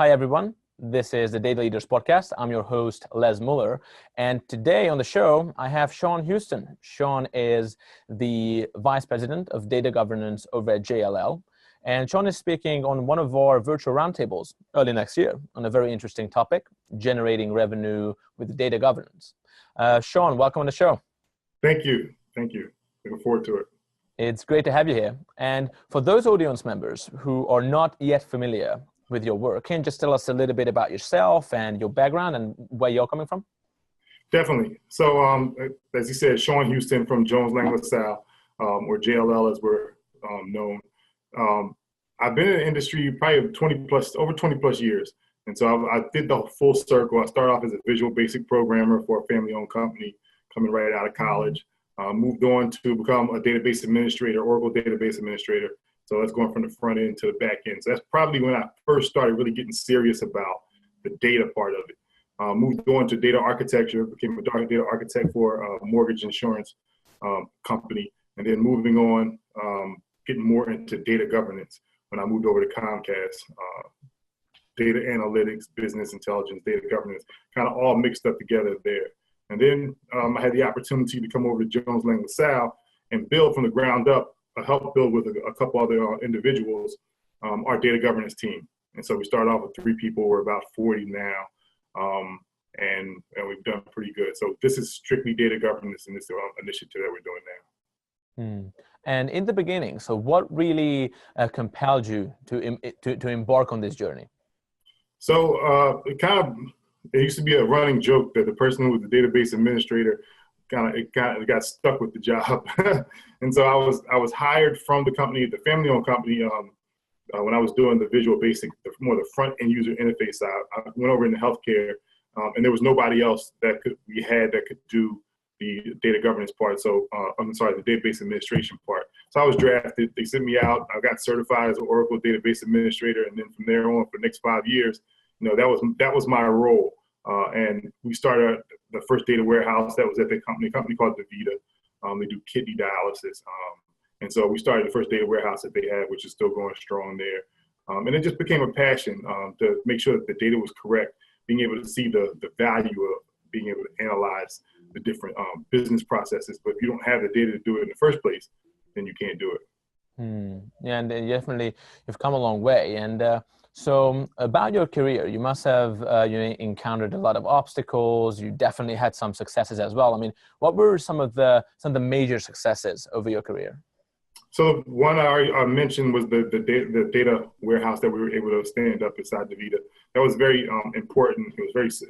Hi, everyone. This is the Data Leaders Podcast. I'm your host, Les Muller. And today on the show, I have Shawn Houston. Shawn is the Vice President of Data Governance over at JLL. And Shawn is speaking on one of our virtual roundtables early next year on a very interesting topic, generating revenue with data governance. Shawn, welcome on the show. Thank you. Thank you. Looking forward to it. It's great to have you here. And for those audience members who are not yet familiar with your work, can you just tell us a little bit about yourself and your background and where you're coming from? Definitely. So, as you said, Shawn Houston from Jones Lang LaSalle, or JLL as we're known. I've been in the industry probably over 20 plus years. And so I did the full circle. I started off as a Visual Basic programmer for a family-owned company coming right out of college. Moved on to become a database administrator, Oracle database administrator. So that's going from the front end to the back end. So that's probably when I first started really getting serious about the data part of it. Moved on to data architecture, became a data architect for a mortgage insurance company, and then moving on, getting more into data governance when I moved over to Comcast. Data analytics, business intelligence, data governance, kind of all mixed up together there. And then I had the opportunity to come over to Jones Lang LaSalle and build from the ground up, help build with a couple other individuals, our data governance team. And so we started off with 3 people. We're about 40 now, and we've done pretty good. So this is strictly data governance in this initiative that we're doing now. And in the beginning, so what really compelled you to embark on this journey? So it used to be a running joke that the person who was the database administrator kind of got stuck with the job. And so I was hired from the company, the family-owned company, when I was doing the Visual Basic, more the front end user interface side. I went over into healthcare, and there was nobody else that could do the data governance part. So the database administration part. So I was drafted. They sent me out. I got certified as an Oracle database administrator, and then from there on for the next 5 years, that was my role. And we started the first data warehouse that was at the company called DaVita. They do kidney dialysis. And so we started the first data warehouse that they had, which is still going strong there. And it just became a passion to make sure that the data was correct, being able to see the value of being able to analyze the different business processes. But if you don't have the data to do it in the first place, then you can't do it. Yeah, and definitely you've come a long way. And so about your career, you must have encountered a lot of obstacles. You definitely had some successes as well. I mean, what were some of the major successes over your career? So one I mentioned was the data warehouse that we were able to stand up inside DaVita. That was very important. It was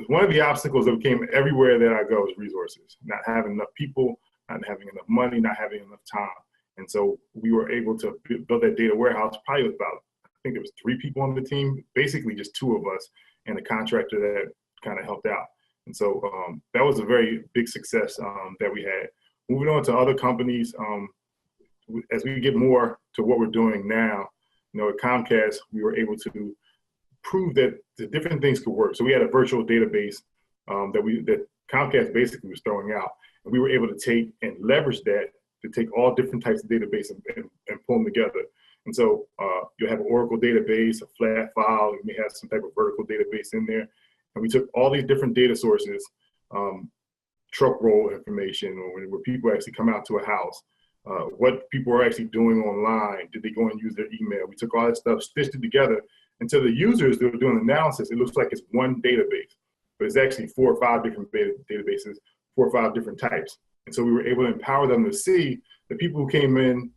one of the obstacles that came everywhere that I go is resources, not having enough people, not having enough money, not having enough time. And so we were able to build that data warehouse. Probably about, I think there was 3 people on the team, basically just 2 of us and a contractor that kind of helped out. And so that was a very big success that we had. Moving on to other companies, as we get more to what we're doing now, at Comcast, we were able to prove that the different things could work. So we had a virtual database that Comcast basically was throwing out. And we were able to take and leverage that to take all different types of database and pull them together. And so you'll have an Oracle database, a flat file, you may have some type of vertical database in there. And we took all these different data sources, truck roll information, or where people actually come out to a house, what people are actually doing online, did they go and use their email? We took all that stuff, stitched it together, and to the users that were doing analysis, it looks like it's one database, but it's actually 4 or 5 different databases, 4 or 5 different types. And so we were able to empower them to see the people who came in,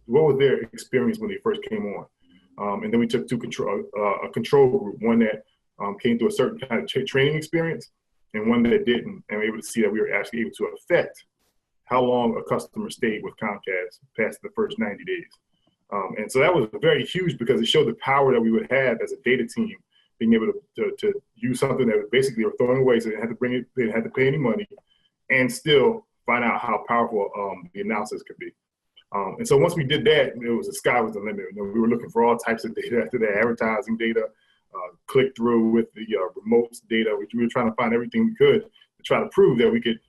what was their experience when they first came on. And then we took a control group, one that came through a certain kind of training experience and one that didn't. And we were able to see that we were actually able to affect how long a customer stayed with Comcast past the first 90 days. And so that was very huge because it showed the power that we would have as a data team, being able to use something that basically were throwing away, so they didn't have to pay any money, and still find out how powerful the analysis could be. And so once we did that, the sky was the limit. We were looking for all types of data after that, advertising data, click through with the remotes data, which we were trying to find everything we could to try to prove that we could,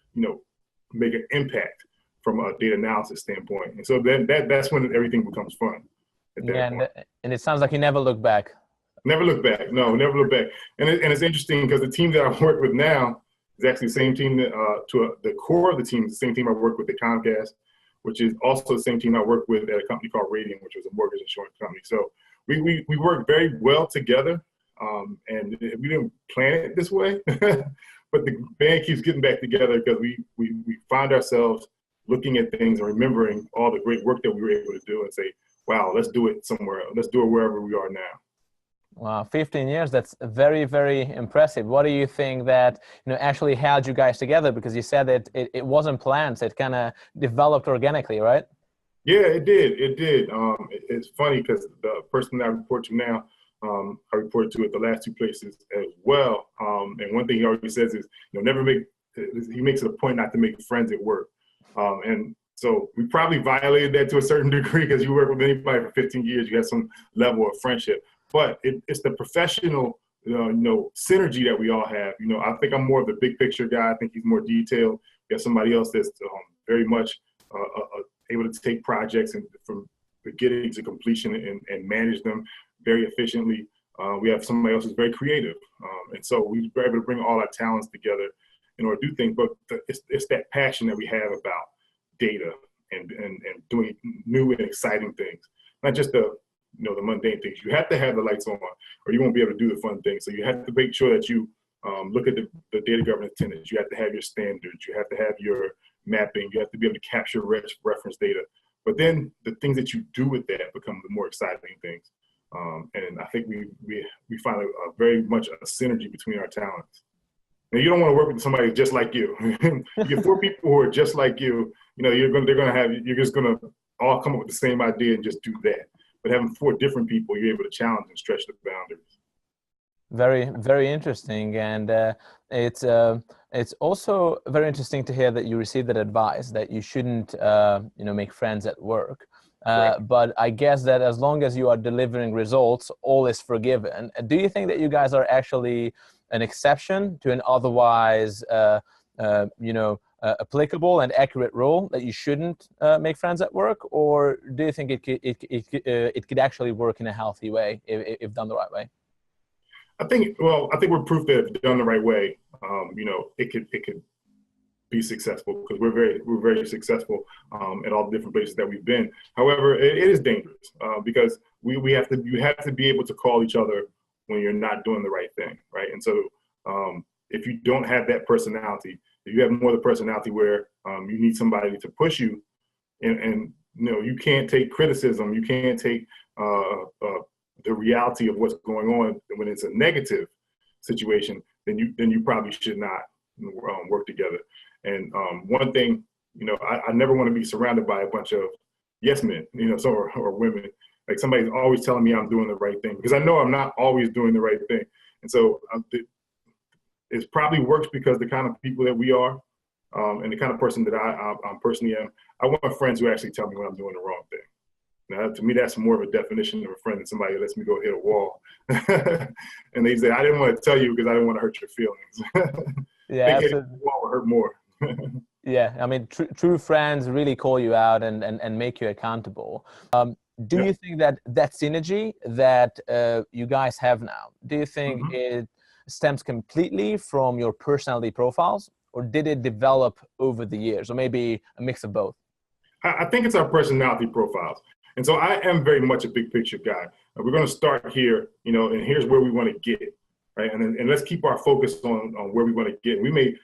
make an impact from a data analysis standpoint. And so then that's when everything becomes fun. And it sounds like you never look back. Never look back. No, never look back. And it's interesting because the team that I work with now is actually the same team that, the core of the team is the same team I work with at Comcast, which is also the same team I work with at a company called Radian, which was a mortgage insurance company. So we work very well together, and we didn't plan it this way, but the band keeps getting back together because we find ourselves looking at things and remembering all the great work that we were able to do and say, wow, let's do it somewhere else. Let's do it wherever we are now. Wow, 15 years, that's very, very impressive. What do you think that, actually held you guys together? Because you said that it wasn't planned, so it kind of developed organically, right? Yeah, it did. It did. It's funny because the person that I report to now, I reported to at the last two places as well. And one thing he always says is, he makes it a point not to make friends at work. And so we probably violated that to a certain degree because you work with anybody for 15 years, you have some level of friendship. But it's the professional, synergy that we all have. I think I'm more of the big picture guy. I think he's more detailed. We have somebody else that's very much able to take projects and from beginning to completion and manage them very efficiently. We have somebody else who's very creative. And so we were able to bring all our talents together in order to do things. But it's that passion that we have about data and doing new and exciting things, not just the mundane things. You have to have the lights on or you won't be able to do the fun things. So you have to make sure that you look at the data governance tenets. You have to have your standards. You have to have your mapping. You have to be able to capture reference data. But then the things that you do with that become the more exciting things. And I think we find a very much a synergy between our talents. And you don't want to work with somebody just like you. You get 4 people who are just like you. You're just gonna all come up with the same idea and just do that. But having 4 different people, you're able to challenge and stretch the boundaries. Very, very interesting. And it's also very interesting to hear that you received that advice that you shouldn't, make friends at work. Right. But I guess that as long as you are delivering results, all is forgiven. Do you think that you guys are actually an exception to an otherwise, applicable and accurate rule that you shouldn't make friends at work, or do you think it could actually work in a healthy way if done the right way? I think we're proof that if done the right way, it could be successful because we're very successful at all the different places that we've been. However, it is dangerous because you have to be able to call each other when you're not doing the right thing, right? And so if you don't have that personality, if you have more of the personality where you need somebody to push you, and you can't take criticism, you can't take the reality of what's going on when it's a negative situation, then you probably should not work together. And one thing, I never want to be surrounded by a bunch of yes men, or women. Like somebody's always telling me I'm doing the right thing because I know I'm not always doing the right thing. And so it probably works because the kind of people that we are and the kind of person that I personally am, I want friends who actually tell me when I'm doing the wrong thing. Now, to me, that's more of a definition of a friend than somebody who lets me go hit a wall. And they say, I didn't want to tell you because I didn't want to hurt your feelings. Yeah, the wall will hurt more. Yeah, I mean, true friends really call you out and make you accountable. Do you think that synergy that you guys have now, do you think it stems completely from your personality profiles, or did it develop over the years, or maybe a mix of both? I think it's our personality profiles. And so I am very much a big picture guy. We're going to start here, and here's where we want to get, right? And let's keep our focus on where we want to get. We may,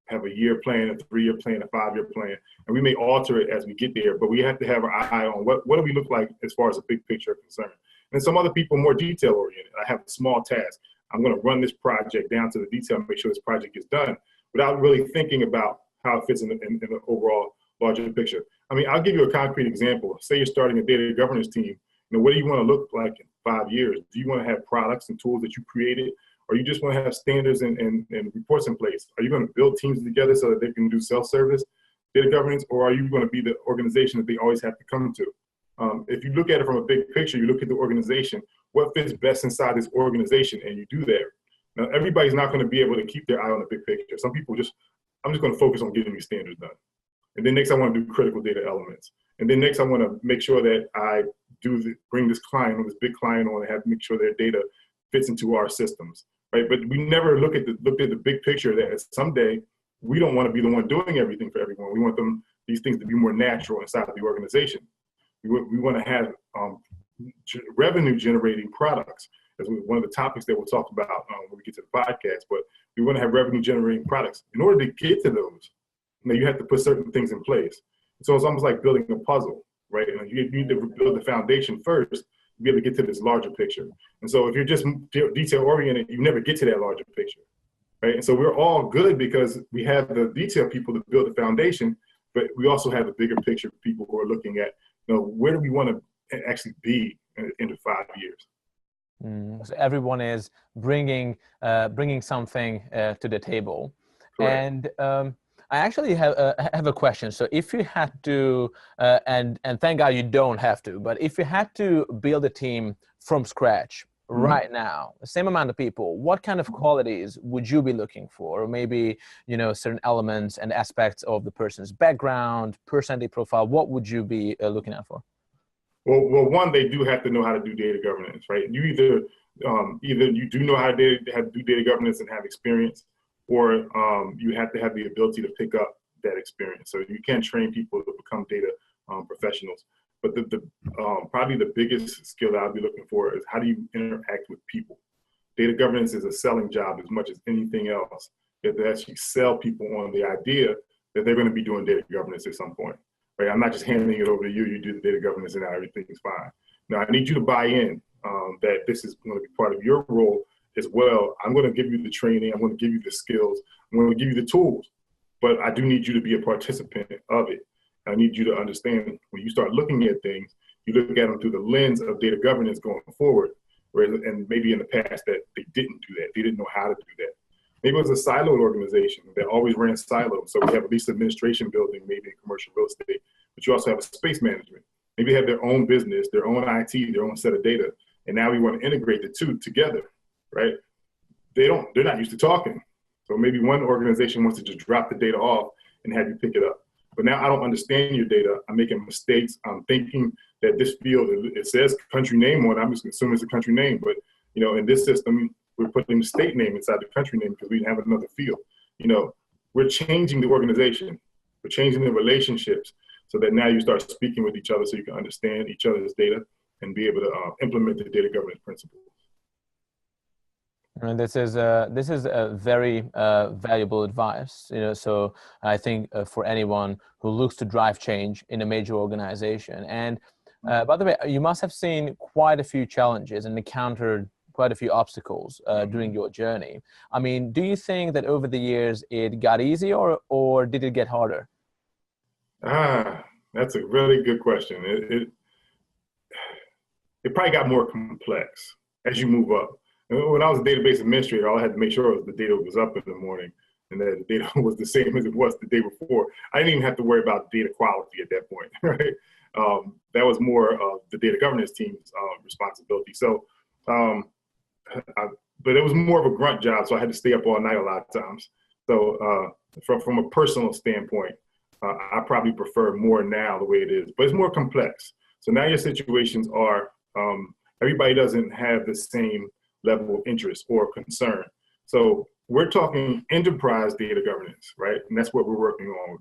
have a year plan, a 3-year plan, a 5-year plan, and we may alter it as we get there, but we have to have our eye on what do we look like as far as a big picture concern. And some other people are more detail oriented. I have a small task. I'm going to run this project down to the detail and make sure this project gets done without really thinking about how it fits in the overall larger picture. I mean, I'll give you a concrete example. Say you're starting a data governance team. What do you want to look like in 5 years? Do you want to have products and tools that you created? Or you just want to have standards and reports in place? Are you going to build teams together so that they can do self-service data governance? Or are you going to be the organization that they always have to come to? If you look at it from a big picture, you look at the organization, what fits best inside this organization, and you do that. Now, everybody's not going to be able to keep their eye on the big picture. Some people I'm just going to focus on getting these standards done. And then next I want to do critical data elements. And then next, I want to make sure that I bring this client or this big client on and have to make sure their data fits into our systems, right? But we never looked at the big picture that someday we don't want to be the one doing everything for everyone. We want these things to be more natural inside of the organization. We want to have revenue generating products. That's one of the topics that we'll talk about when we get to the podcast, but we want to have revenue generating products. In order to get to those, you have to put certain things in place. So it's almost like building a puzzle, right? And you need to build the foundation first to be able to get to this larger picture. And so if you're just detail oriented, you never get to that larger picture, right? And so we're all good because we have the detail people to build the foundation, but we also have the bigger picture people who are looking at, where do we want to actually be in 5 years? So everyone is bringing something to the table. Correct. And I actually have a question. So if you had to, and thank God you don't have to, but if you had to build a team from scratch right now, the same amount of people, what kind of qualities would you be looking for? Or maybe, certain elements and aspects of the person's background, personality profile, what would you be looking out for? Well, one, they do have to know how to do data governance, right? You either you do know how to do data governance and have experience, or you have to have the ability to pick up that experience. So you can train people to become data professionals. But probably the biggest skill that I'll be looking for is how do you interact with people? Data governance is a selling job as much as anything else. You have to actually sell people on the idea that they're going to be doing data governance at some point. Right? I'm not just handing it over to you. You do the data governance and now everything is fine. Now I need you to buy in that this is going to be part of your role as well. I'm going to give you the training. I'm going to give you the skills. I'm going to give you the tools. But I do need you to be a participant of it. I need you to understand when you start looking at things, you look at them through the lens of data governance going forward. And maybe in the past that they didn't do that. They didn't know how to do that. Maybe it was a siloed organization that always ran siloed. So we have a lease administration building, maybe in commercial real estate, but you also have a space management. Maybe they have their own business, their own IT, their own set of data. And now we want to integrate the two together, right? They're not used to talking. So maybe one organization wants to just drop the data off and have you pick it up. But now I don't understand your data. I'm making mistakes. I'm thinking that this field, it says country name on it. I'm just assuming it's a country name. But, in this system, we're putting the state name inside the country name because we didn't have another field. We're changing the organization. We're changing the relationships so that now you start speaking with each other so you can understand each other's data and be able to implement the data governance principles. And this is a very valuable advice. So I think for anyone who looks to drive change in a major organization. And by the way, you must have seen quite a few challenges and encountered quite a few obstacles during your journey. I mean, do you think that over the years it got easier or did it get harder? That's a really good question. It probably got more complex as you move up. When I was a database administrator, all I had to make sure was the data was up in the morning and that the data was the same as it was the day before. I didn't even have to worry about data quality at that point, right? That was more of the data governance team's responsibility. So, but it was more of a grunt job, so I had to stay up all night a lot of times. So from a personal standpoint, I probably prefer more now the way it is, but it's more complex. So now your situations are, everybody doesn't have the same level of interest or concern. So we're talking enterprise data governance, right? And that's what we're working on.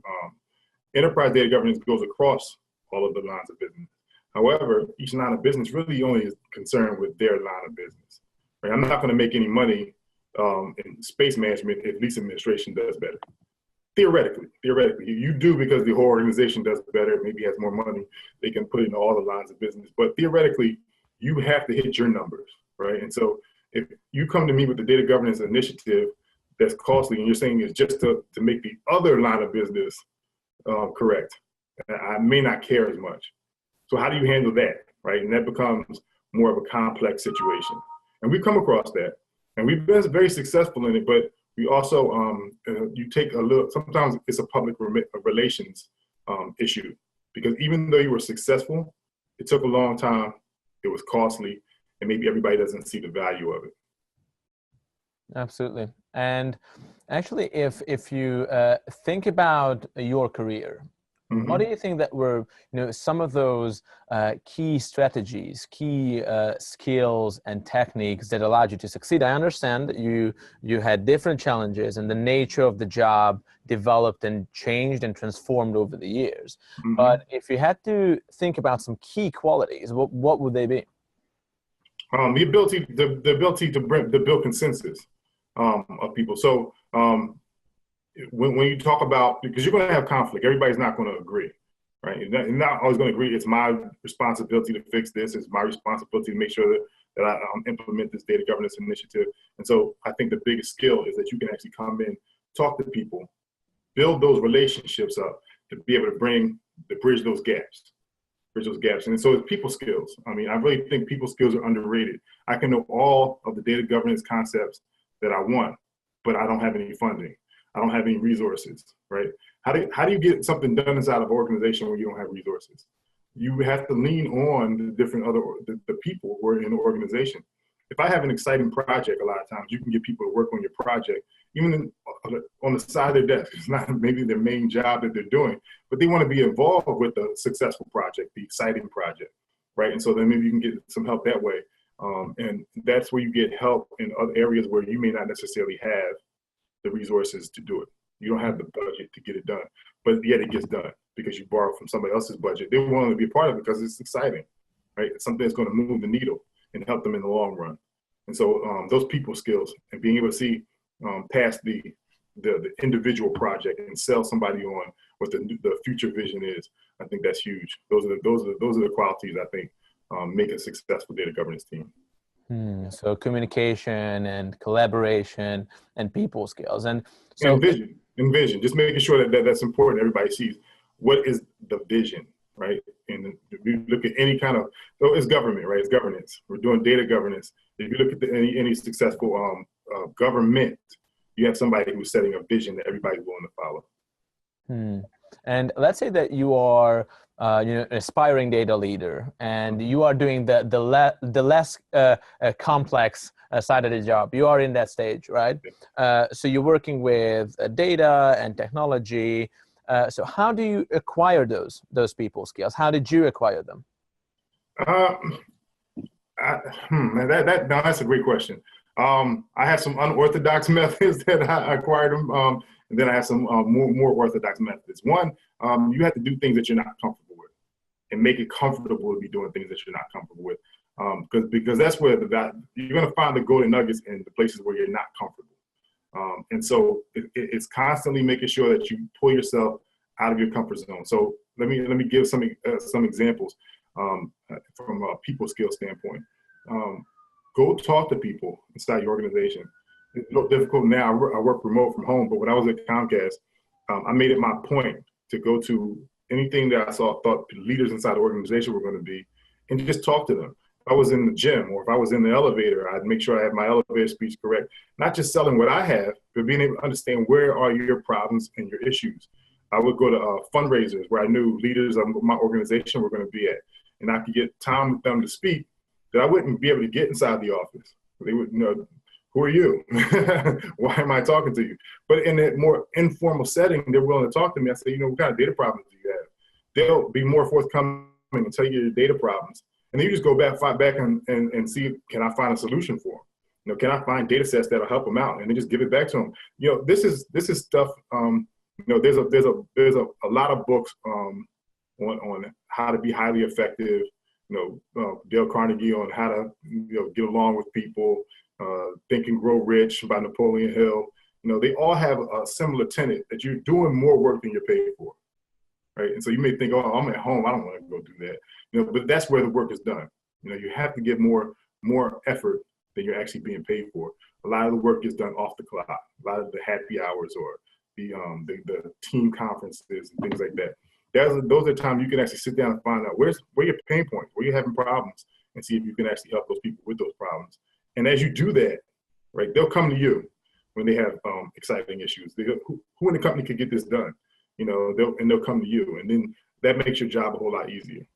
Enterprise data governance goes across all of the lines of business. However, each line of business really only is concerned with their line of business. Right? I'm not going to make any money in space management if lease administration does better. Theoretically, you do because the whole organization does better, maybe has more money, they can put it in all the lines of business. But theoretically, you have to hit your numbers, right? And so if you come to me with the data governance initiative that's costly and you're saying it's just to make the other line of business correct, I may not care as much. So how do you handle that, right? And that becomes more of a complex situation. And we've come across that. And we've been very successful in it, but we also, you take a little, sometimes it's a public relations issue, because even though you were successful, it took a long time, it was costly, and maybe everybody doesn't see the value of it. Absolutely. And actually, if you think about your career, What do Mm-hmm. you think that were, some of those key strategies, key skills and techniques that allowed you to succeed? I understand that you had different challenges and the nature of the job developed and changed and transformed over the years. Mm-hmm. But if you had to think about some key qualities, what would they be? The ability to build consensus of people. So when you talk about, because you're going to have conflict, everybody's not going to agree, right? You're not always going to agree. It's my responsibility to fix this. It's my responsibility to make sure that I implement this data governance initiative. And so I think the biggest skill is that you can actually come in, talk to people, build those relationships up to be able to bridge those gaps. And so it's people skills. I mean, I really think people skills are underrated. I can know all of the data governance concepts that I want, but I don't have any funding. I don't have any resources, right? How do you get something done inside of an organization when you don't have resources? You have to lean on the people who are in the organization. If I have an exciting project, a lot of times you can get people to work on your project, even on the side of their desk. It's not maybe their main job that they're doing, but they want to be involved with the successful project, the exciting project, right? And so then maybe you can get some help that way. And that's where you get help in other areas where you may not necessarily have the resources to do it. You don't have the budget to get it done, but yet it gets done because you borrow from somebody else's budget. They want to be a part of it because it's exciting, right? It's something that's going to move the needle and help them in the long run. And so those people skills and being able to see past the individual project and sell somebody on what the future vision is, I think that's huge. Those are the qualities I think make a successful data governance team. So communication and collaboration and people skills. And so And vision, just making sure that that's important. Everybody sees what is the vision, right? And if you look at any kind of, so it's government, right? It's governance. We're doing data governance. If you look at any successful government, you have somebody who's setting a vision that everybody's willing to follow. And let's say that you are, an aspiring data leader, and you are doing the less complex side of the job. You are in that stage, right? So you're working with data and technology. So how do you acquire those people skills? How did you acquire them? That's a great question. I have some unorthodox methods that I acquired them, and then I have some more orthodox methods. One, you have to do things that you're not comfortable with, and make it comfortable to be doing things that you're not comfortable with, because that's where you're going to find the golden nuggets in the places where you're not comfortable. And so it's constantly making sure that you pull yourself out of your comfort zone. So let me give some examples from a people skill standpoint. Go talk to people inside your organization. It's a little difficult now. I work remote from home, but when I was at Comcast, I made it my point to go to anything that I thought leaders inside the organization were going to be, and just talk to them. If I was in the gym or if I was in the elevator, I'd make sure I had my elevator speech correct. Not just selling what I have, but being able to understand where are your problems and your issues. I would go to fundraisers where I knew leaders of my organization were going to be at, and I could get time with them to speak that I wouldn't be able to get inside the office. They would know, who are you? Why am I talking to you? But in a more informal setting, they're willing to talk to me. I say, what kind of data problems do you have? They'll be more forthcoming and tell you your data problems. And then you just go back and see, can I find a solution for them? Can I find data sets that'll help them out? And then just give it back to them. This is stuff, there's a lot of books on how to be highly effective. Dale Carnegie on how to get along with people, Think and Grow Rich by Napoleon Hill. They all have a similar tenet that you're doing more work than you're paid for, right? And so you may think, oh, I'm at home, I don't want to go do that. But that's where the work is done. You have to give more effort than you're actually being paid for. A lot of the work is done off the clock. A lot of the happy hours or the team conferences and things like that. Those are times you can actually sit down and find out where your pain points, where you're having problems, and see if you can actually help those people with those problems. And as you do that, right, they'll come to you when they have exciting issues. They go, who in the company could get this done? They'll come to you, and then that makes your job a whole lot easier.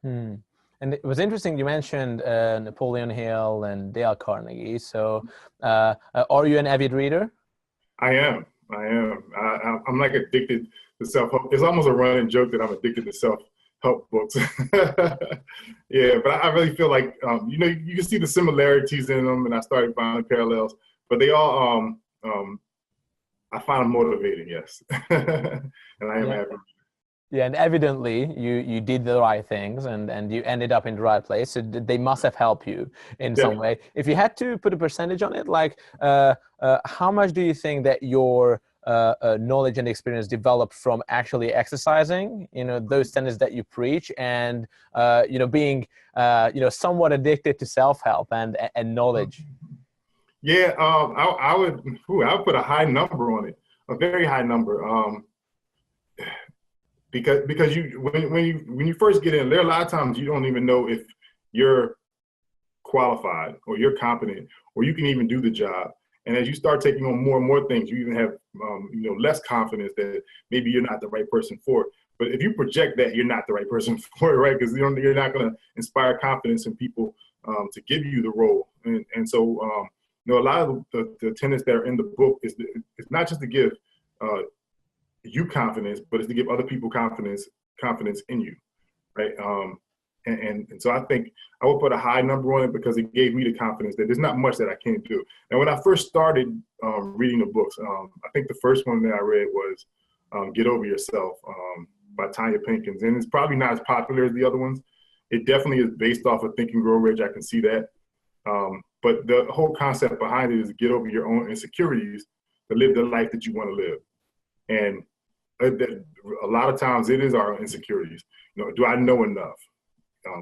And it was interesting you mentioned Napoleon Hill and Dale Carnegie. So are you an avid reader? I am. I am. I'm like addicted to self-help. It's almost a running joke that I'm addicted to self-help books. Yeah, but I really feel like, you can see the similarities in them, and I started finding parallels, but they all, I find them motivating, yes. And I am Yeah. happy. Yeah, and evidently you did the right things and you ended up in the right place. So they must have helped you in Yeah. some way. If you had to put a percentage on it, like how much do you think that your knowledge and experience developed from actually exercising, those tenets that you preach, and being somewhat addicted to self-help and knowledge? Yeah, I would put a high number on it, a very high number. Because when you first get in, there are a lot of times you don't even know if you're qualified or you're competent or you can even do the job. And as you start taking on more and more things, you even have less confidence that maybe you're not the right person for it. But if you project that you're not the right person for it, right? Because you're not going to inspire confidence in people to give you the role. And so a lot of the tenets that are in the book it's not just to give you confidence, but it's to give other people confidence in you, right? And so I think I would put a high number on it because it gave me the confidence that there's not much that I can't do. And when I first started reading the books, I think the first one that I read was Get Over Yourself by Tanya Pinkins. And it's probably not as popular as the other ones. It definitely is based off of Think and Grow Rich. I can see that. But the whole concept behind it is get over your own insecurities to live the life that you want to live. And a lot of times it is our insecurities. Do I know enough?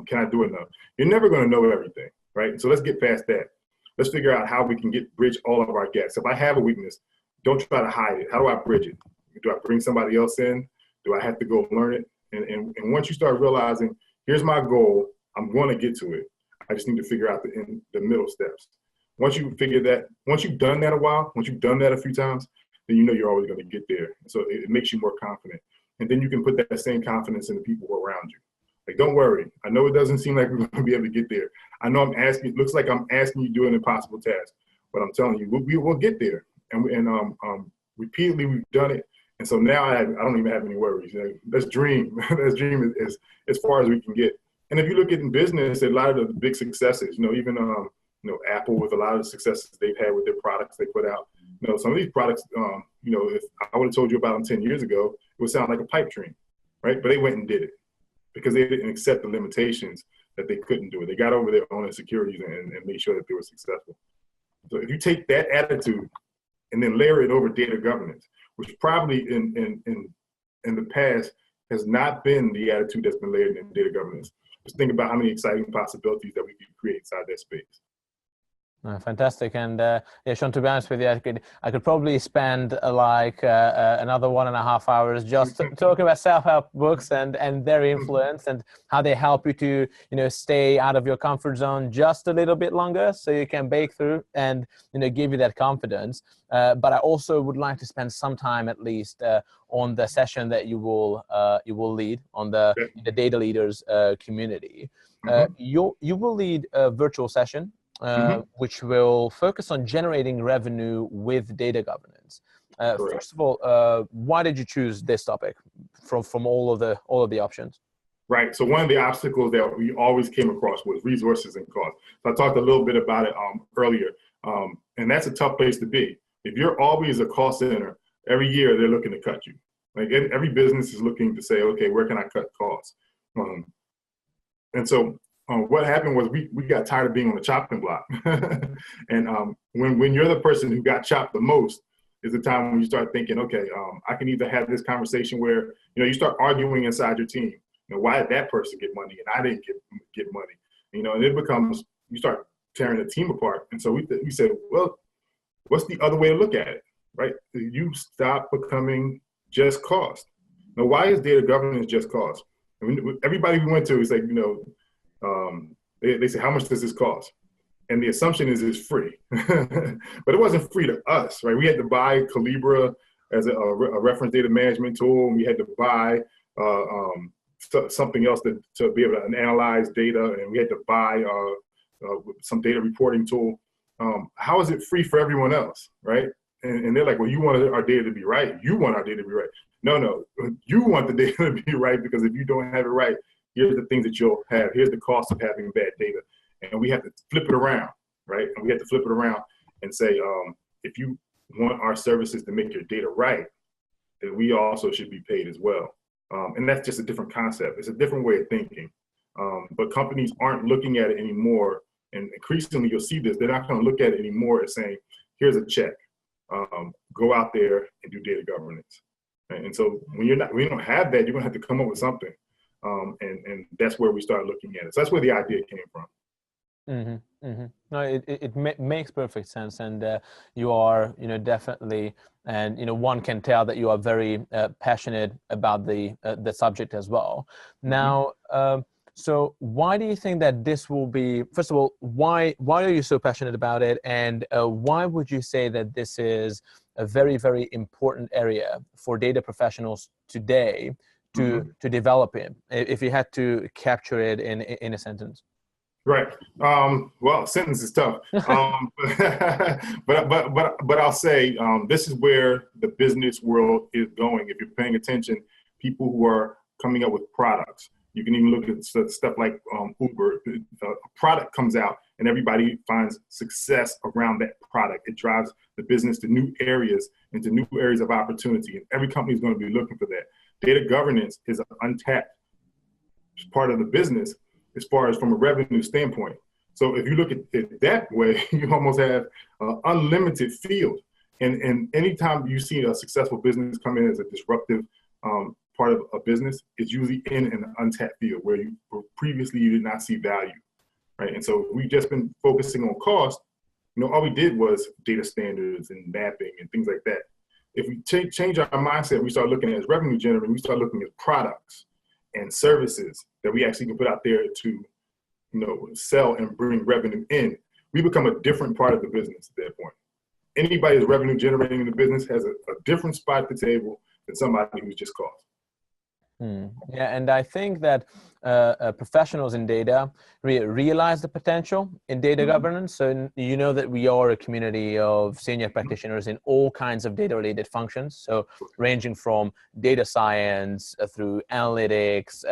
Can I do enough? You're never going to know everything, right? So let's get past that. Let's figure out how we can bridge all of our gaps. If I have a weakness, don't try to hide it. How do I bridge it? Do I bring somebody else in? Do I have to go learn it? And once you start realizing, here's my goal, I'm going to get to it. I just need to figure out the middle steps. Once you've done that a while, once you've done that a few times, then you know you're always going to get there. So it makes you more confident. And then you can put that same confidence in the people around you. Like, don't worry. I know it doesn't seem like we're going to be able to get there. I know it looks like I'm asking you to do an impossible task, but I'm telling you, we'll get there. And repeatedly we've done it. And so now I don't even have any worries. Let's dream. Let's dream as far as we can get. And if you look at in business, a lot of the big successes, even Apple, with a lot of the successes they've had with their products they put out. Some of these products, if I would have told you about them 10 years ago, it would sound like a pipe dream, right? But they went and did it because they didn't accept the limitations that they couldn't do it. They got over their own insecurities and made sure that they were successful. So if you take that attitude and then layer it over data governance, which probably in the past has not been the attitude that's been layered in data governance, just think about how many exciting possibilities that we could create inside that space. Fantastic. And yeah, Shawn, to be honest with you, I could probably spend another 1.5 hours just talking about self-help books and their influence and how they help you to stay out of your comfort zone just a little bit longer so you can break through and give you that confidence. But I also would like to spend some time at least on the session that you will lead on the data leaders community. You will lead a virtual session which will focus on generating revenue with data governance. First of all, why did you choose this topic from all of the options? Right. So one of the obstacles that we always came across was resources and cost. So I talked a little bit about it earlier, and that's a tough place to be. If you're always a cost center, every year they're looking to cut you. Like every business is looking to say, okay, where can I cut costs? And so what happened was we got tired of being on the chopping block. And when you're the person who got chopped the most is the time when you start thinking, okay, I can either have this conversation where, you start arguing inside your team. Why did that person get money and I didn't get money? And it becomes, you start tearing the team apart. And so we said, well, what's the other way to look at it, right? You stop becoming just cost. Now, why is data governance just cost? I mean, everybody we went to is like, they say, how much does this cost? And the assumption is it's free, but it wasn't free to us, right? We had to buy Calibra as a reference data management tool, and we had to buy something else to be able to analyze data, and we had to buy some data reporting tool. How is it free for everyone else, right? and they're like, well, you want our data to be right. You want our data to be right. No, you want the data to be right, because if you don't have it right, here's the things that you'll have. Here's the cost of having bad data. And we have to flip it around, right? And we have to flip it around and say, if you want our services to make your data right, then we also should be paid as well. And that's just a different concept. It's a different way of thinking. But companies aren't looking at it anymore. And increasingly, you'll see this. They're not going to look at it anymore as saying, here's a check. Go out there and do data governance. And so when you don't have that, you're going to have to come up with something. And that's where we start looking at it. So that's where the idea came from. Mm-hmm, mm-hmm. No, it makes perfect sense, and you are, definitely, and one can tell that you are very passionate about the subject as well. Now, so why do you think that this will be? First of all, why are you so passionate about it, and why would you say that this is a very, very important area for data professionals today to develop in? If you had to capture it in a sentence. Right. Well, sentence is tough. But I'll say this is where the business world is going. If you're paying attention, people who are coming up with products. You can even look at stuff like Uber. A product comes out and everybody finds success around that product. It drives the business to new areas, into new areas of opportunity. And every company is going to be looking for that. Data governance is an untapped part of the business as far as from a revenue standpoint. So if you look at it that way, you almost have an unlimited field. And anytime you see a successful business come in as a disruptive part of a business, it's usually in an untapped field where previously you did not see value, right? And so we've just been focusing on cost. All we did was data standards and mapping and things like that. If we change our mindset, we start looking at as revenue generating, we start looking at products and services that we actually can put out there to, sell and bring revenue in. We become a different part of the business at that point. Anybody who's revenue generating in the business has a different spot at the table than somebody who's just cost. Yeah, and I think that professionals in data realize the potential in data governance. So that we are a community of senior practitioners in all kinds of data-related functions. So ranging from data science through analytics,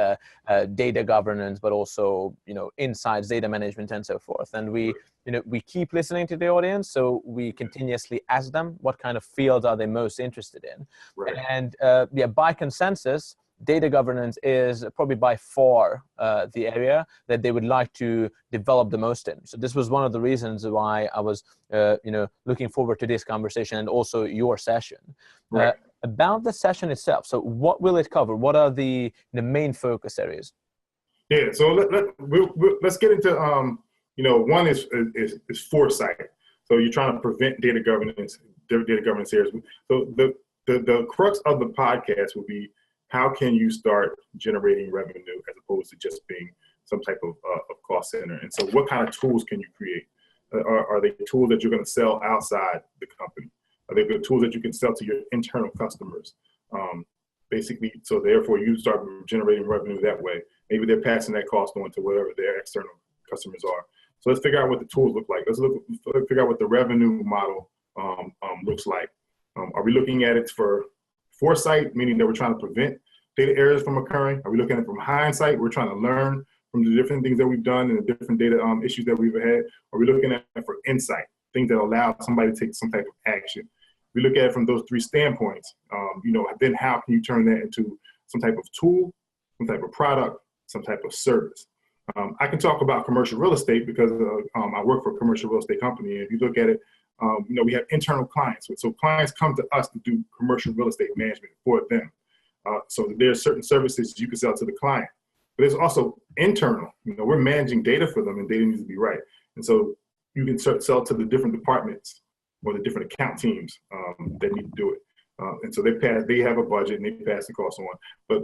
data governance, but also insights, data management, and so forth. And we keep listening to the audience, so we continuously ask them what kind of fields are they most interested in. Right. And by consensus, data governance is probably by far the area that they would like to develop the most in. So this was one of the reasons why I was, looking forward to this conversation and also your session. Right. About the session itself. So what will it cover? What are the main focus areas? Yeah. So let's get into, one is foresight. So you're trying to prevent data governance areas. So the crux of the podcast will be, how can you start generating revenue as opposed to just being some type of cost center? And so what kind of tools can you create? Are they tools that you're going to sell outside the company? Are they good tools that you can sell to your internal customers? Basically, so therefore you start generating revenue that way. Maybe they're passing that cost on to whatever their external customers are. So let's figure out what the tools look like. Let's figure out what the revenue model looks like. Are we looking at it for foresight, meaning that we're trying to prevent data errors from occurring? Are we looking at it from hindsight? We're trying to learn from the different things that we've done and the different data issues that we've had. Are we looking at it for insight, things that allow somebody to take some type of action? We look at it from those three standpoints. Then how can you turn that into some type of tool, some type of product, some type of service? I can talk about commercial real estate because I work for a commercial real estate company. And if you look at it, we have internal clients. So clients come to us to do commercial real estate management for them. So there's certain services you can sell to the client. But there's also internal. We're managing data for them, and data needs to be right. And so you can sell to the different departments or the different account teams that need to do it. And so they have a budget and they pass the cost on. But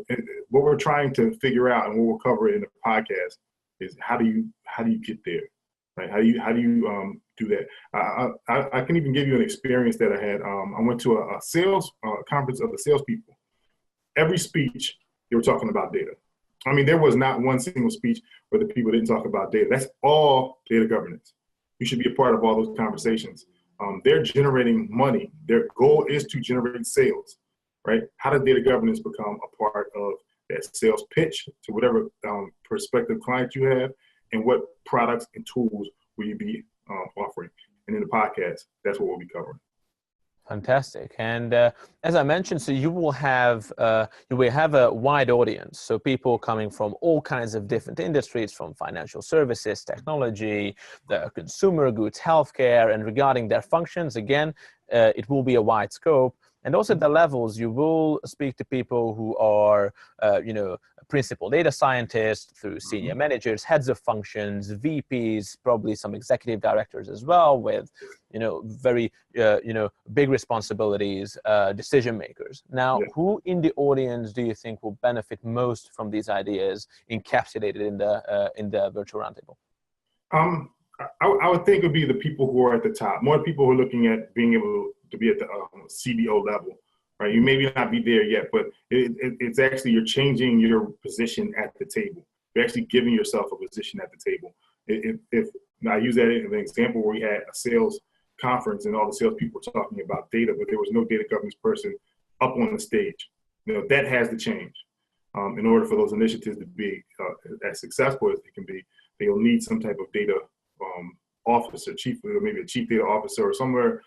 what we're trying to figure out, and what we'll cover in the podcast, is how do you get there, right? How do you do that? I can even give you an experience that I had. I went to a sales conference of the salespeople. Every speech, they were talking about data. I mean, there was not one single speech where the people didn't talk about data. That's all data governance. You should be a part of all those conversations. they're generating money. Their goal is to generate sales, right? How does data governance become a part of that sales pitch to whatever prospective client you have, and what products and tools will you be offering? And in the podcast, that's what we'll be covering. Fantastic. And as I mentioned, so you will have a wide audience. So people coming from all kinds of different industries, from financial services, technology, the consumer goods, healthcare, and regarding their functions, again, it will be a wide scope. And also the levels, you will speak to people who are, principal data scientists through senior managers, heads of functions, VPs, probably some executive directors as well with, very, big responsibilities, decision makers. Now, who in the audience do you think will benefit most from these ideas encapsulated in the virtual roundtable? I would think it would be the people who are at the top, more people who are looking at being able to be at the CDO level, right? You maybe not be there yet, but it's actually, you're changing your position at the table. You're actually giving yourself a position at the table. If I use that as an example where we had a sales conference and all the salespeople were talking about data, but there was no data governance person up on the stage. That has to change. In order for those initiatives to be as successful as they can be, they'll need some type of data officer, maybe a chief data officer, or somewhere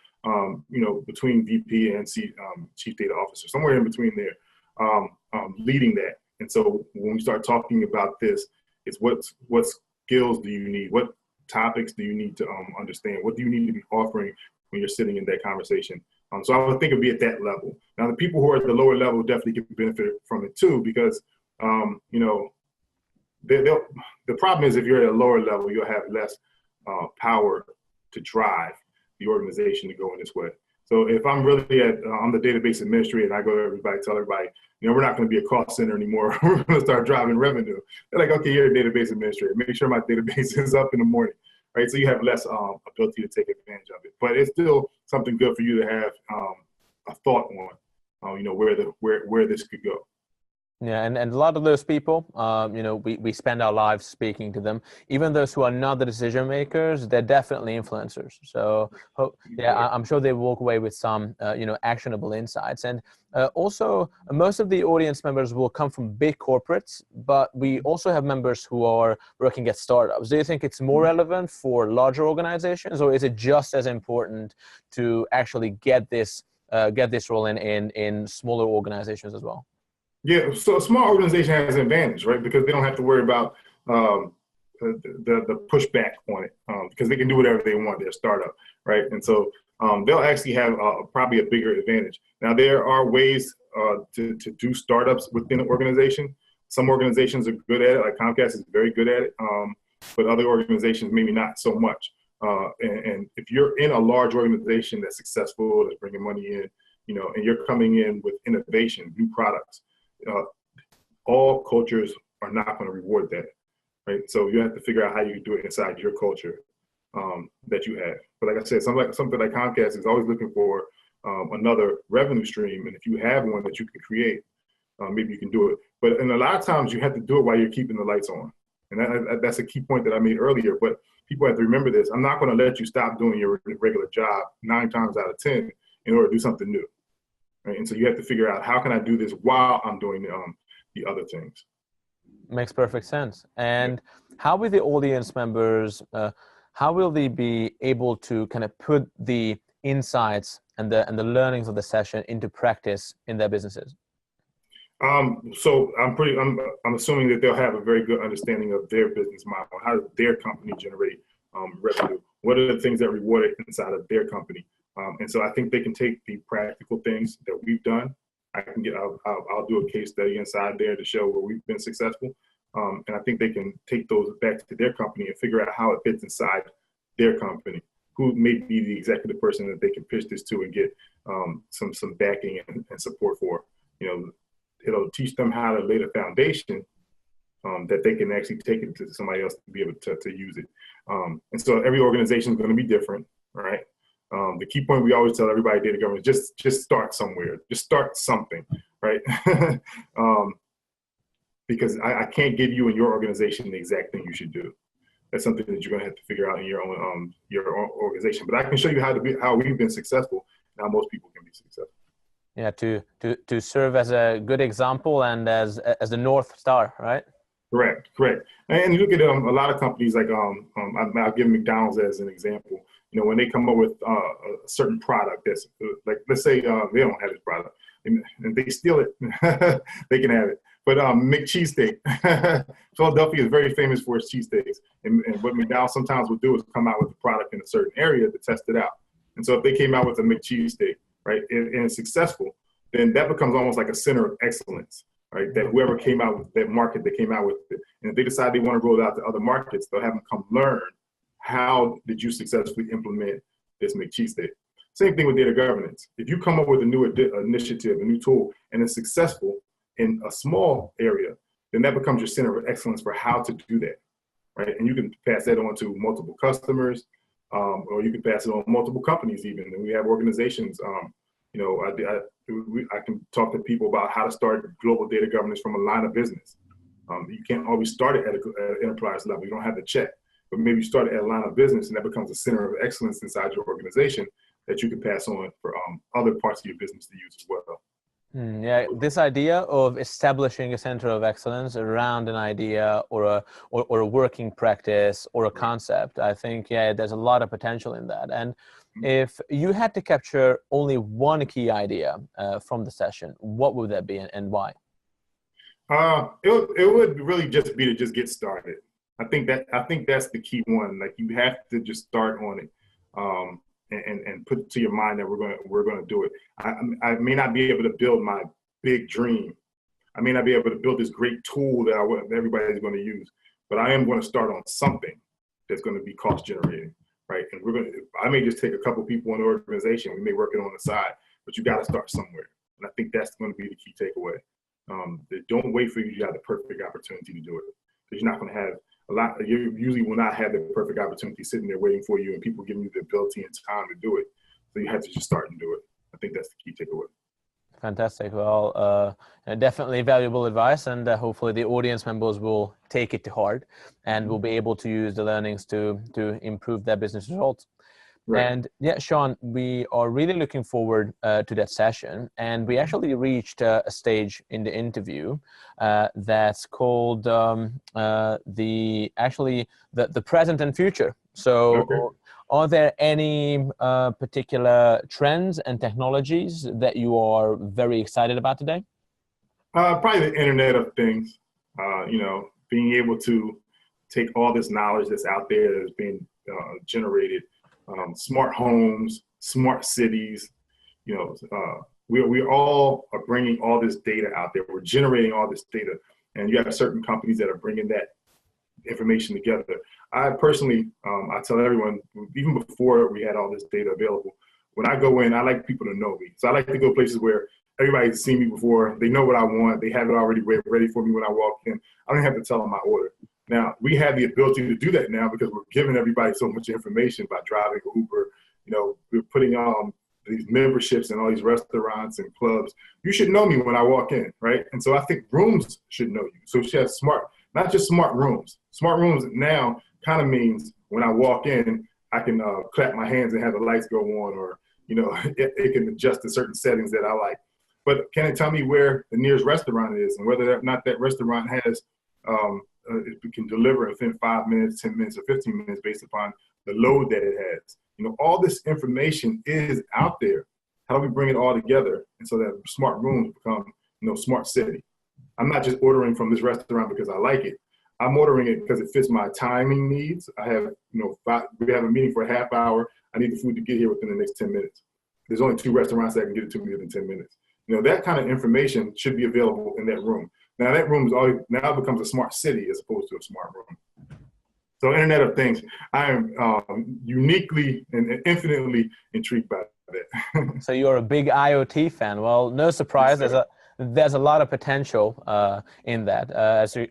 between VP and chief data officer, somewhere in between there, leading that. And so when we start talking about this, it's what skills do you need? What topics do you need to understand? What do you need to be offering when you're sitting in that conversation? So I would think it'd be at that level. Now, the people who are at the lower level definitely can benefit from it too, because the problem is if you're at a lower level, you'll have less power to drive the organization to go in this way. So if I'm really I'm the database administrator and I go to everybody, tell everybody, we're not going to be a cost center anymore. We're going to start driving revenue. They're like, okay, you're a database administrator. Make sure my database is up in the morning, right? So you have less ability to take advantage of it. But it's still something good for you to have a thought on, where this could go. Yeah, and a lot of those people, we spend our lives speaking to them. Even those who are not the decision makers, they're definitely influencers. So, I'm sure they walk away with some, actionable insights. And also, most of the audience members will come from big corporates, but we also have members who are working at startups. Do you think it's more relevant for larger organizations, or is it just as important to actually get this rolling in smaller organizations as well? Yeah, so a small organization has an advantage, right? Because they don't have to worry about the pushback on it, because they can do whatever they want. They're a startup, right? And so they'll actually have probably a bigger advantage. Now, there are ways to do startups within an organization. Some organizations are good at it, like Comcast is very good at it, but other organizations maybe not so much. And if you're in a large organization that's successful, that's bringing money in, and you're coming in with innovation, new products, all cultures are not going to reward that, right? So you have to figure out how you can do it inside your culture that you have. But like I said, something like Comcast is always looking for another revenue stream, and if you have one that you can create, maybe you can do it. But a lot of times you have to do it while you're keeping the lights on, and that's a key point that I made earlier. But people have to remember this: I'm not going to let you stop doing your regular job 9 times out of 10 in order to do something new. Right? And so you have to figure out, how can I do this while I'm doing the other things? Makes perfect sense. And how will the audience members, how will they be able to kind of put the insights and the learnings of the session into practice in their businesses? So I'm assuming that they'll have a very good understanding of their business model. How does their company generate revenue? What are the things that reward it inside of their company? And so I think they can take the practical things that we've done. I'll do a case study inside there to show where we've been successful. And I think they can take those back to their company and figure out how it fits inside their company. Who may be the executive person that they can pitch this to and get some backing and support for. It'll teach them how to lay the foundation that they can actually take it to somebody else to be able to use it. And so every organization is going to be different, right? The key point we always tell everybody, data governance, just start somewhere. Just start something, right? Because I can't give you in your organization the exact thing you should do. that's something that you're going to have to figure out in your own organization. But I can show you how we've been successful and how most people can be successful. Yeah, to serve as a good example and as the North Star, right? Correct. And you look at a lot of companies like I'll give McDonald's as an example. You know, when they come up with a certain product that's like, let's say they don't have this product and they steal it, they can have it. But McCheesesteak, Philadelphia is very famous for its cheesesteaks. And what McDonald's sometimes will do is come out with a product in a certain area to test it out. And so if they came out with a McCheesesteak, right, and it's successful, then that becomes almost like a center of excellence. Right, that whoever came out with that market that came out with it, and if they decide they want to roll it out to other markets, they'll have them come learn how did you successfully implement this McCheesesteak. Same thing with data governance. If you come up with a new initiative, a new tool, and it's successful in a small area, then that becomes your center of excellence for how to do that, right? And you can pass that on to multiple customers, or you can pass it on multiple companies even. And we have organizations. You know, I can talk to people about how to start global data governance from a line of business. You can't always start it at an enterprise level. You don't have to check, but maybe you start it at a line of business, and that becomes a center of excellence inside your organization that you can pass on for other parts of your business to use as well. Yeah, this idea of establishing a center of excellence around an idea or a working practice or a concept, I think, yeah, there's a lot of potential in that. And if you had to capture only one key idea from the session, what would that be and why? It would really just be to just get started. I think that's the key one. Like, you have to just start on it, and put it to your mind that we're gonna do it. I may not be able to build my big dream. I may not be able to build this great tool that everybody's going to use, but I am going to start on something that's going to be cost generating. Right, and I may just take a couple people in the organization. We may work it on the side, but you got to start somewhere. And I think that's going to be the key takeaway. Don't wait for you to have the perfect opportunity to do it, because you're not going to have a lot. You usually will not have the perfect opportunity sitting there waiting for you, and people giving you the ability and time to do it. So you have to just start and do it. I think that's the key takeaway. Fantastic. Well, definitely valuable advice, and hopefully the audience members will take it to heart and will be able to use the learnings to improve their business results. Right. And yeah, Shawn, we are really looking forward to that session, and we actually reached a stage in the interview that's called the present and future. So. Okay. Are there any particular trends and technologies that you are very excited about today? Probably the Internet of Things. You know, being able to take all this knowledge that's out there that's being generated, smart homes, smart cities. You know, we all are bringing all this data out there. We're generating all this data, and you have certain companies that are bringing that information together. I personally, I tell everyone, even before we had all this data available, when I go in, I like people to know me. So I like to go places where everybody's seen me before. They know what I want. They have it already ready for me when I walk in. I don't have to tell them my order. Now, we have the ability to do that now because we're giving everybody so much information by driving Uber. You know, we're putting these memberships in all these restaurants and clubs. You should know me when I walk in, right? And so I think rooms should know you. So we should have not just smart rooms. Smart rooms now kind of means when I walk in, I can clap my hands and have the lights go on, or, you know, it can adjust to certain settings that I like. But can it tell me where the nearest restaurant is and whether or not that restaurant has, it can deliver within 5 minutes, 10 minutes, or 15 minutes based upon the load that it has. You know, all this information is out there. How do we bring it all together? And so that smart rooms become, you know, smart city. I'm not just ordering from this restaurant because I like it. I'm ordering it because it fits my timing needs. I have, you know, we have a meeting for a half hour. I need the food to get here within the next 10 minutes. There's only 2 restaurants that can get it to me within 10 minutes. You know, that kind of information should be available in that room. Now that room now becomes a smart city as opposed to a smart room. So Internet of Things, I am uniquely and infinitely intrigued by that. So you're a big IoT fan. Well, no surprise. Yes, there's a lot of potential in that.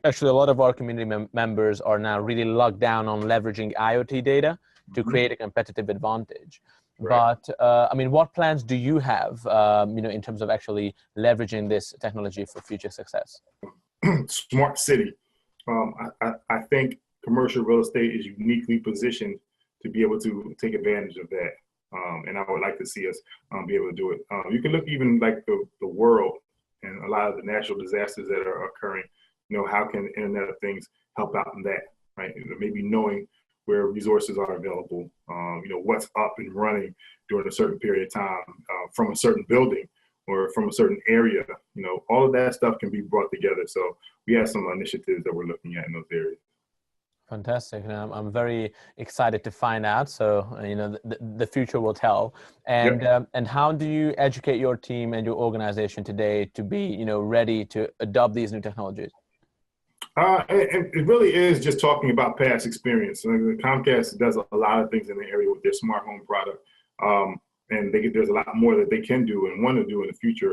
Actually, a lot of our community members are now really locked down on leveraging IoT data to create a competitive advantage. Right. But I mean, what plans do you have, you know, in terms of actually leveraging this technology for future success? Smart city. I think commercial real estate is uniquely positioned to be able to take advantage of that. And I would like to see us be able to do it. You can look even like the world and a lot of the natural disasters that are occurring. How can Internet of Things help out in that, right? Maybe knowing where resources are available, what's up and running during a certain period of time from a certain building or from a certain area. All of that stuff can be brought together. So we have some initiatives that we're looking at in those areas. Fantastic. And I'm very excited to find out. So, the future will tell. And and how do you educate your team and your organization today to be, ready to adopt these new technologies? And it really is just talking about past experience. Comcast does a lot of things in the area with their smart home product. And there's a lot more that they can do and want to do in the future.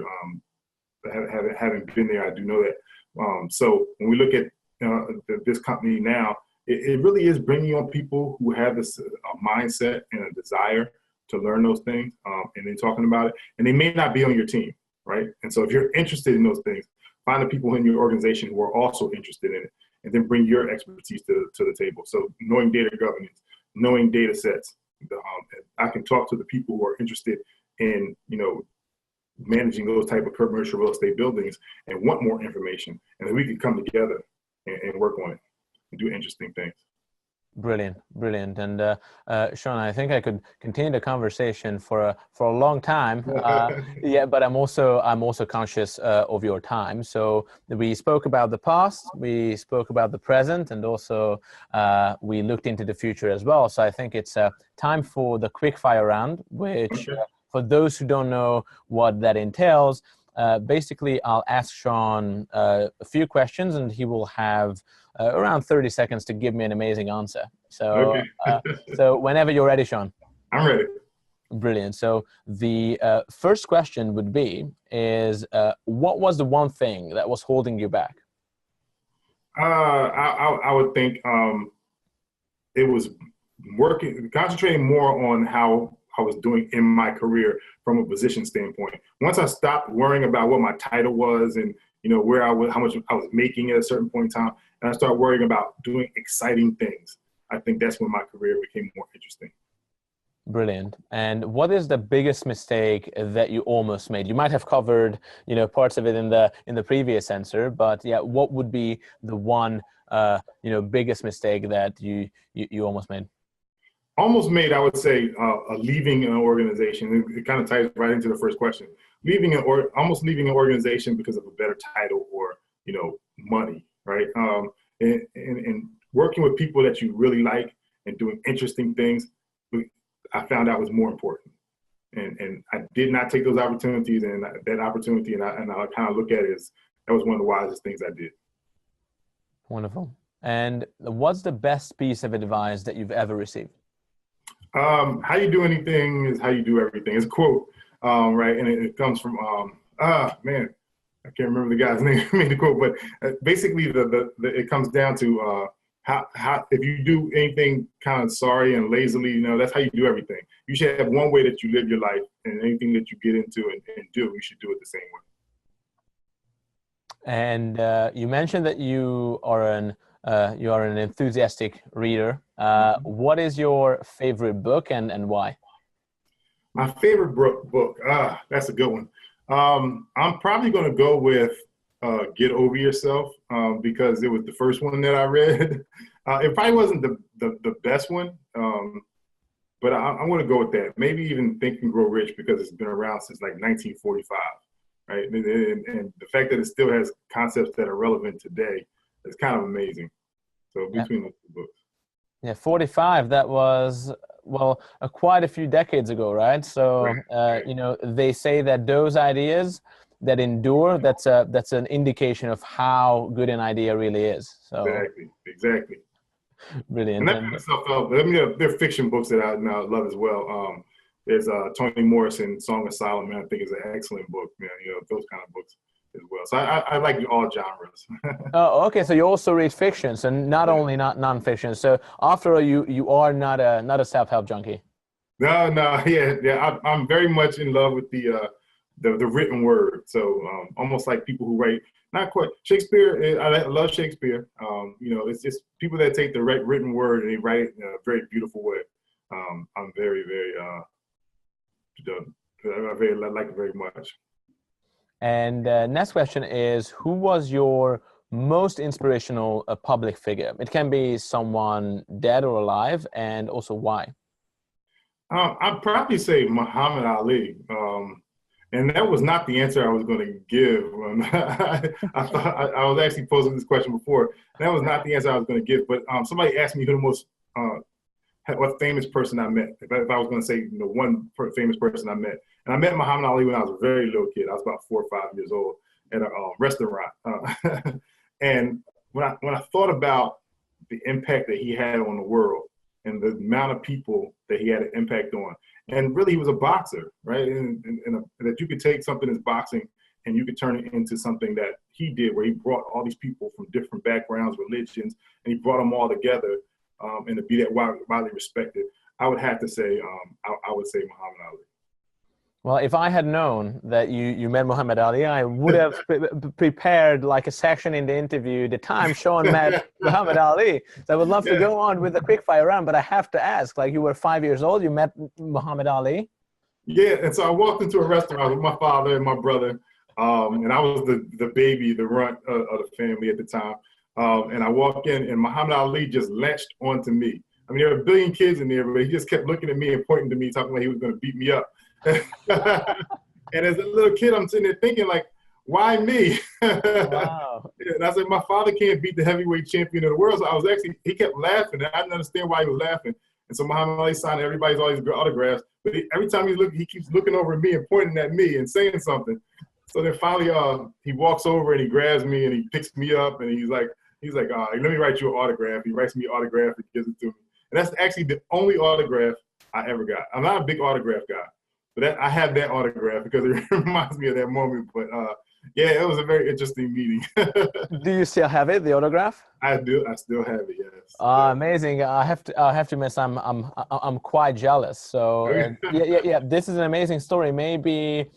Having been there, I do know that. So when we look at this company now, it really is bringing on people who have this mindset and a desire to learn those things, and then talking about it. And they may not be on your team, right? And so if you're interested in those things, find the people in your organization who are also interested in it, and then bring your expertise to the table. So knowing data governance, knowing data sets. I can talk to the people who are interested in, managing those type of commercial real estate buildings and want more information. And then we can come together and work on it and do interesting things. Brilliant. And Shawn, I think I could continue the conversation for a long time. But I'm also conscious of your time. So we spoke about the past, we spoke about the present, and also we looked into the future as well. So I think it's time for the quick fire round, which for those who don't know what that entails, basically I'll ask Shawn a few questions, and he will have around 30 seconds to give me an amazing answer. So, so whenever you're ready, Shawn. I'm ready. Brilliant. So the first question would be, what was the one thing that was holding you back? I would think it was concentrating more on how I was doing in my career from a position standpoint. Once I stopped worrying about what my title was and where I was, how much I was making at a certain point in time, and I started worrying about doing exciting things, I think that's when my career became more interesting. Brilliant. And what is the biggest mistake that you almost made? You might have covered, parts of it in the previous answer, but what would be the one, biggest mistake that you almost made? Almost made, I would say, leaving an organization. It kind of ties right into the first question. Almost leaving an organization because of a better title or, money, right? And working with people that you really like and doing interesting things, I found out was more important. And I did not take those opportunities, and that opportunity, and I kind of look at it as that was one of the wisest things I did. Wonderful. And what's the best piece of advice that you've ever received? How you do anything is how you do everything. It's a quote, right? And it comes from, man, I can't remember the guy's name who made the quote, but basically it comes down to how if you do anything kind of sorry and lazily, that's how you do everything. You should have one way that you live your life, and anything that you get into and do, you should do it the same way. And you mentioned that you are an enthusiastic reader. What is your favorite book and why? My favorite book, that's a good one. I'm probably going to go with Get Over Yourself because it was the first one that I read. It probably wasn't the best one, but I'm going to go with that. Maybe even Think and Grow Rich because it's been around since like 1945, right? And the fact that it still has concepts that are relevant today is kind of amazing. So between those two books. Yeah, 45, that was, quite a few decades ago, right? So, they say that those ideas that endure, that's an indication of how good an idea really is. So Exactly. Brilliant. And that kind of stuff, there are fiction books that I love as well. There's Toni Morrison, Song of Solomon, I think is an excellent book, those kind of books as well. So I like all genres. Oh, okay. So you also read fiction, so not only not nonfiction. So after all, you are not a self-help junkie. No, yeah. I'm very much in love with the the written word. So almost like people who write, not quite Shakespeare. I love Shakespeare. It's just people that take the written word and they write it in a very beautiful way. I'm very, very, I like it very much. And next question is, who was your most inspirational public figure? It can be someone dead or alive, and also why. I'd probably say Muhammad Ali. And that was not the answer I was going to give. I thought I was actually posing this question before. That was not the answer I was going to give. But somebody asked me who the most what famous person I met. If I was going to say one famous person I met, and I met Muhammad Ali when I was a very little kid. I was about 4 or 5 years old at a restaurant. And when I thought about the impact that he had on the world and the amount of people that he had an impact on. And really, he was a boxer, right? And that you could take something as boxing and you could turn it into something that he did, where he brought all these people from different backgrounds, religions, and he brought them all together, and to be that widely respected. I would have to say, I would say Muhammad Ali. Well, if I had known that you met Muhammad Ali, I would have prepared like a section in the interview, the time Shawn met Muhammad Ali. So I would love to go on with a quick fire round, but I have to ask, like, you were 5 years old, you met Muhammad Ali? Yeah, and so I walked into a restaurant with my father and my brother, and I was the baby, the runt of the family at the time. And I walked in, and Muhammad Ali just latched onto me. I mean, there were a billion kids in there, but he just kept looking at me and pointing to me, talking like he was going to beat me up. And as a little kid, I'm sitting there thinking, like, why me? Wow. And I said, my father can't beat the heavyweight champion of the world. So he kept laughing, and I didn't understand why he was laughing. And so Muhammad Ali signed everybody's all these autographs. But every time he keeps looking over at me and pointing at me and saying something. So then finally, he walks over and he grabs me and he picks me up and he's like, let me write you an autograph. He writes me an autograph and gives it to me. And that's actually the only autograph I ever got. I'm not a big autograph guy, but I have that autograph because it reminds me of that moment. But yeah, it was a very interesting meeting. Do you still have it, the autograph? I do. I still have it. Yes. Amazing. I have to admit, I'm quite jealous. So yeah. This is an amazing story. Maybe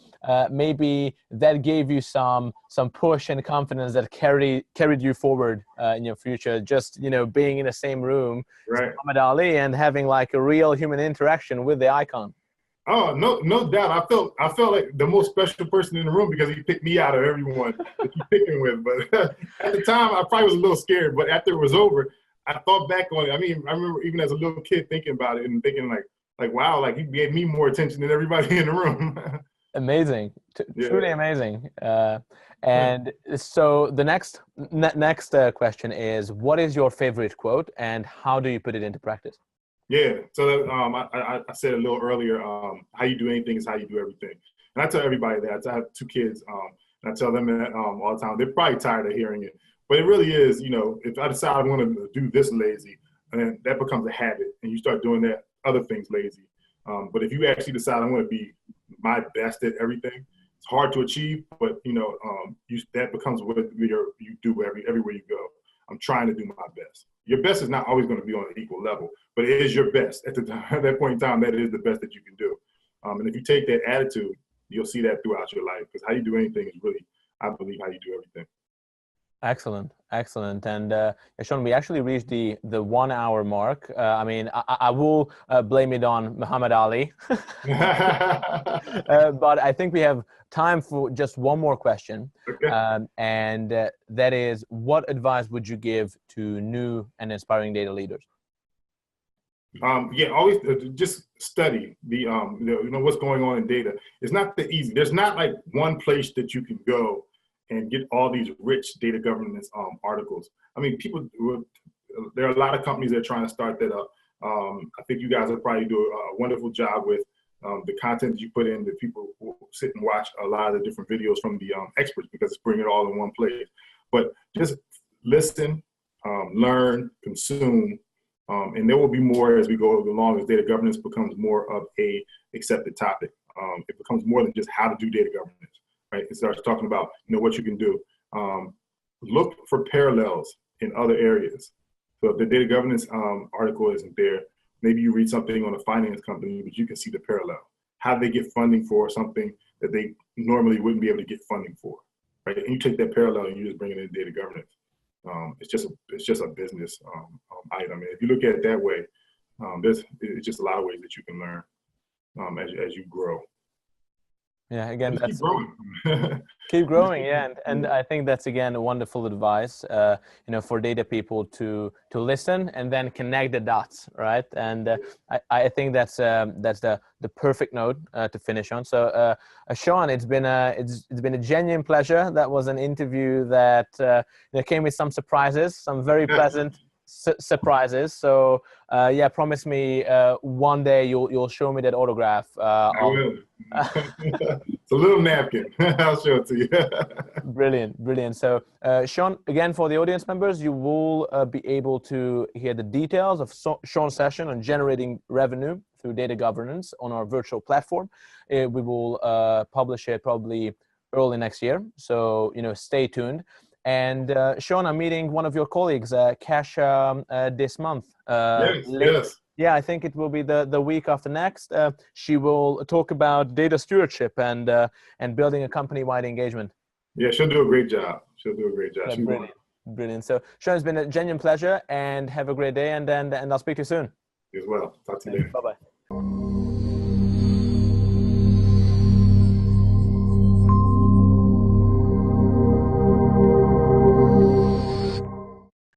that gave you some push and confidence that carried you forward in your future. Just being in the same room, right, with Muhammad Ali, and having like a real human interaction with the icon. Oh, no doubt. I felt like the most special person in the room because he picked me out of everyone that he's picking with. But at the time, I probably was a little scared. But after it was over, I thought back on it. I mean, I remember even as a little kid thinking about it and thinking like wow, like he gave me more attention than everybody in the room. Amazing, truly amazing. And so the next question is, what is your favorite quote, and how do you put it into practice? Yeah, so I said a little earlier, how you do anything is how you do everything. And I tell everybody that. I have 2 kids, and I tell them that all the time. They're probably tired of hearing it. But it really is, if I decide I want to do this lazy, and that becomes a habit, and you start doing that other things lazy. But if you actually decide I want to be my best at everything, it's hard to achieve, but that becomes what you do everywhere you go. I'm trying to do my best. Your best is not always going to be on an equal level, but it is your best. At that point in time, that is the best that you can do. And if you take that attitude, you'll see that throughout your life, because how you do anything is really, I believe, how you do everything. Excellent. And Shawn, we actually reached the 1 hour mark. I mean, I will blame it on Muhammad Ali, but I think we have time for just one more question. Okay. And that is, what advice would you give to new and inspiring data leaders? Yeah, always just study what's going on in data. It's not that easy. There's not like one place that you can go and get all these rich data governance articles. I mean, there are a lot of companies that are trying to start that up. I think you guys will probably do a wonderful job with the content that you put in, that people will sit and watch a lot of the different videos from the experts, because it's bringing it all in one place. But just listen, learn, consume, and there will be more as we go along, as data governance becomes more of a accepted topic. It becomes more than just how to do data governance. Right? It starts talking about what you can do. Look for parallels in other areas. So if the data governance article isn't there, maybe you read something on a finance company, but you can see the parallel. How do they get funding for something that they normally wouldn't be able to get funding for, right? And you take that parallel and you just bring it in data governance. It's just a business item. And if you look at it that way, it's just a lot of ways that you can learn as you grow. Yeah, again, just keep growing. Keep growing, yeah, and I think that's again wonderful advice, for data people to listen and then connect the dots, right? And I think that's the perfect note to finish on. So, Shawn, it's been a genuine pleasure. That was an interview that came with some surprises, some very pleasant surprises. So, promise me one day you'll show me that autograph. I will. It's a little napkin. I'll show it to you. Brilliant. So, Shawn, again, for the audience members, you will be able to hear the details of Shawn's session on generating revenue through data governance on our virtual platform. We will publish it probably early next year. So, stay tuned. And Shawn, I'm meeting one of your colleagues, Cash, this month. Yes. Yeah, I think it will be the week after next. She will talk about data stewardship and building a company-wide engagement. Yeah, she'll do a great job. Yeah, brilliant. So, Shawn, it's been a genuine pleasure, and have a great day. And I'll speak to you soon. You as well. Talk to you later. Bye-bye.